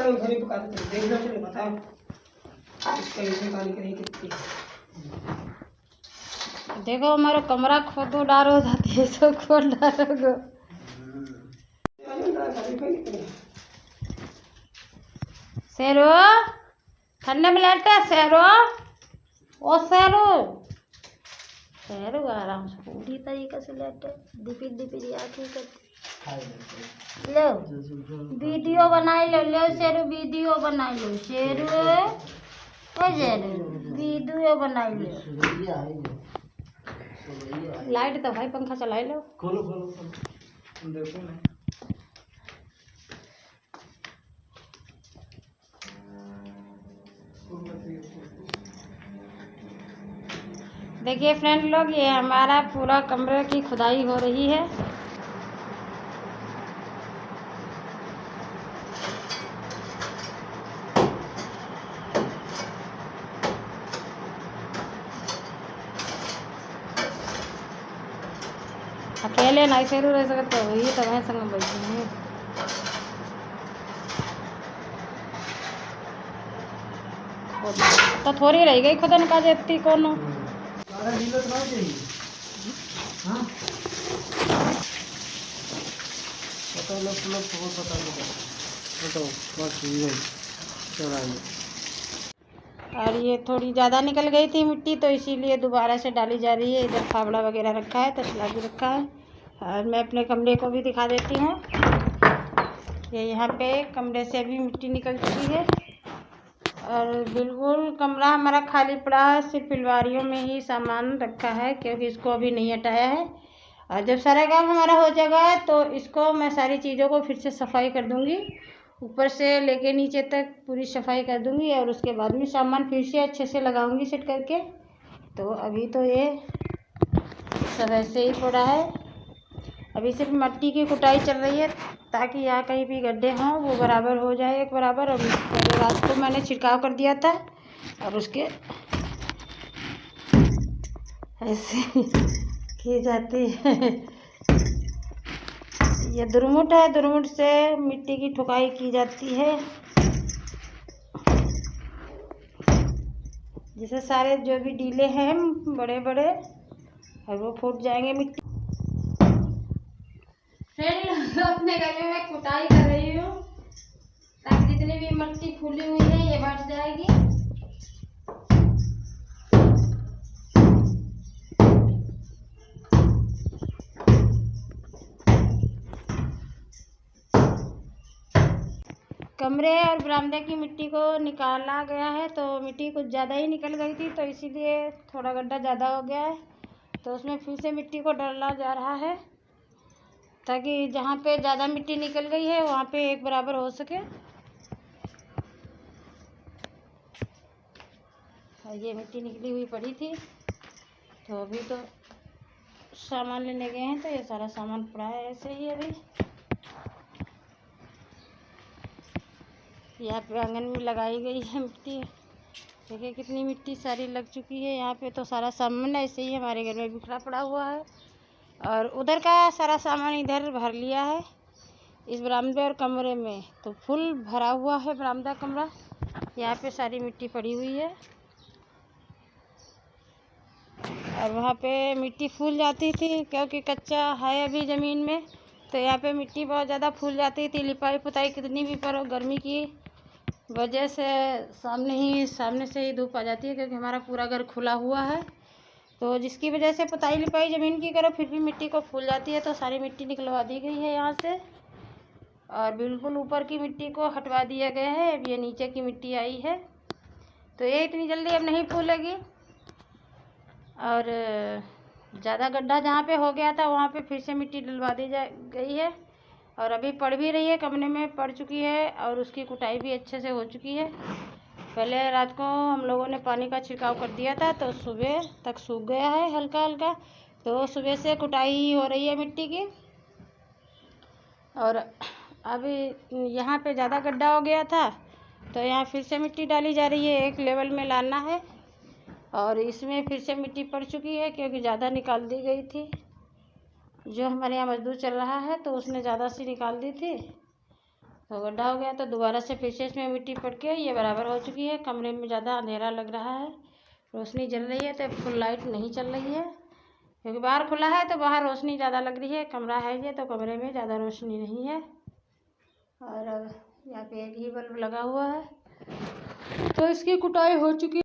करो घर ही पका दो, देखना चलो बताओ इसका इसे गाली करें कितनी। देखो हमारा कमरा खोदो डारो जाती है, सब खोल डारोगे। शेरो ठंडे में लेटे शेरो, ओ शेरो शेरो आराम से पूरी तरीके से लेटे, दिपी दिपी आँखें करती। लो वीडियो बनाई लो, लो शेरू वीडियो बनाई लो, शेरू ओ शेरू वीडियो बनाई लो। लाइट तो भाई पंखा चलाई लो, खोलो खोलो खोलो देखो ना। देखिए फ्रेंड लोग, ये हमारा पूरा कमरे की खुदाई हो रही है। अकेले नहीं शेरू रह सकते हो, ये तो मैं संग बैठी हूँ। तो थोड़ी रह गई खुदा का जेती कोनो। और ये थोड़ी ज़्यादा निकल गई थी मिट्टी, तो इसीलिए दोबारा से डाली जा रही है। इधर फावड़ा वगैरह रखा है, तसला भी रखा है। और मैं अपने कमरे को भी दिखा देती हूँ। ये यहाँ पे कमरे से अभी मिट्टी निकल चुकी है और बिल्कुल कमरा हमारा खाली पड़ा है। सिर्फ अलमारियों में ही सामान रखा है, क्योंकि इसको अभी नहीं हटाया है। और जब सारा काम हमारा हो जाएगा तो इसको मैं सारी चीज़ों को फिर से सफाई कर दूँगी, ऊपर से लेके नीचे तक पूरी सफाई कर दूँगी। और उसके बाद में सामान फिर से अच्छे से लगाऊँगी सेट करके। तो अभी तो ये सब ऐसे ही पड़ा है। अभी सिर्फ मिट्टी की कुटाई चल रही है, ताकि यहाँ कहीं भी गड्ढे हों वो बराबर हो जाए, एक बराबर। और रात को मैंने छिड़काव कर दिया था और उसके ऐसे की जाती है। ये दुरमुट है, दुरमुट से मिट्टी की ठुकाई की जाती है, जिससे सारे जो भी डीले हैं बड़े बड़े और वो फूट जाएंगे मिट्टी। फिर अपने घर में मैं कुटाई कर रही हूँ, ताकि जितनी भी मिट्टी फूली हुई है ये बढ़ जाएगी। कमरे और बरामदे की मिट्टी को निकाला गया है, तो मिट्टी कुछ ज़्यादा ही निकल गई थी, तो इसीलिए थोड़ा गड्ढा ज़्यादा हो गया है। तो उसमें फिर से मिट्टी को डाला जा रहा है, ताकि जहाँ पे ज़्यादा मिट्टी निकल गई है वहाँ पे एक बराबर हो सके। ये मिट्टी निकली हुई पड़ी थी, तो अभी तो सामान लेने गए हैं, तो ये सारा सामान पड़ा है ऐसे ही। अभी यहाँ पे आंगन में लगाई गई है मिट्टी, देखिए कितनी मिट्टी सारी लग चुकी है। यहाँ पे तो सारा सामान ऐसे ही हमारे घर में बिखरा पड़ा हुआ है, और उधर का सारा सामान इधर भर लिया है। इस बरामदे और कमरे में तो फुल भरा हुआ है बरामदा कमरा। यहाँ पे सारी मिट्टी पड़ी हुई है, और वहाँ पे मिट्टी फूल जाती थी, क्योंकि कच्चा है अभी ज़मीन में, तो यहाँ पे मिट्टी बहुत ज़्यादा फूल जाती थी। लिपाई पुताई कितनी भी करो, गर्मी की वजह से सामने से ही धूप आ जाती है, क्योंकि हमारा पूरा घर खुला हुआ है। तो जिसकी वजह से पुताई लिपाई ज़मीन की करो फिर भी मिट्टी को फूल जाती है। तो सारी मिट्टी निकलवा दी गई है यहाँ से, और बिल्कुल ऊपर की मिट्टी को हटवा दिया गया है। अब ये नीचे की मिट्टी आई है, तो ये इतनी जल्दी अब नहीं फूलेगी। और ज़्यादा गड्ढा जहाँ पे हो गया था वहाँ पे फिर से मिट्टी डलवा दी गई है, और अभी पड़ भी रही है, कमरे में पड़ चुकी है, और उसकी कुटाई भी अच्छे से हो चुकी है। पहले रात को हम लोगों ने पानी का छिड़काव कर दिया था, तो सुबह तक सूख गया है हल्का हल्का। तो सुबह से कुटाई हो रही है मिट्टी की। और अभी यहाँ पे ज़्यादा गड्ढा हो गया था, तो यहाँ फिर से मिट्टी डाली जा रही है, एक लेवल में लाना है। और इसमें फिर से मिट्टी पड़ चुकी है, क्योंकि ज़्यादा निकाल दी गई थी। जो हमारे यहाँ मजदूर चल रहा है तो उसने ज़्यादा सी निकाल दी थी, तो गड्ढा हो गया तो दोबारा से फिर से इसमें मिट्टी पड़ के ये बराबर हो चुकी है। कमरे में ज़्यादा अंधेरा लग रहा है, रोशनी जल रही है तो फुल लाइट नहीं चल रही है, क्योंकि बाहर खुला है तो बाहर रोशनी ज़्यादा लग रही है। कमरा है ये तो कमरे में ज़्यादा रोशनी नहीं है। और यहाँ पे एक ही बल्ब लगा हुआ है तो इसकी कुटाई हो चुकी है।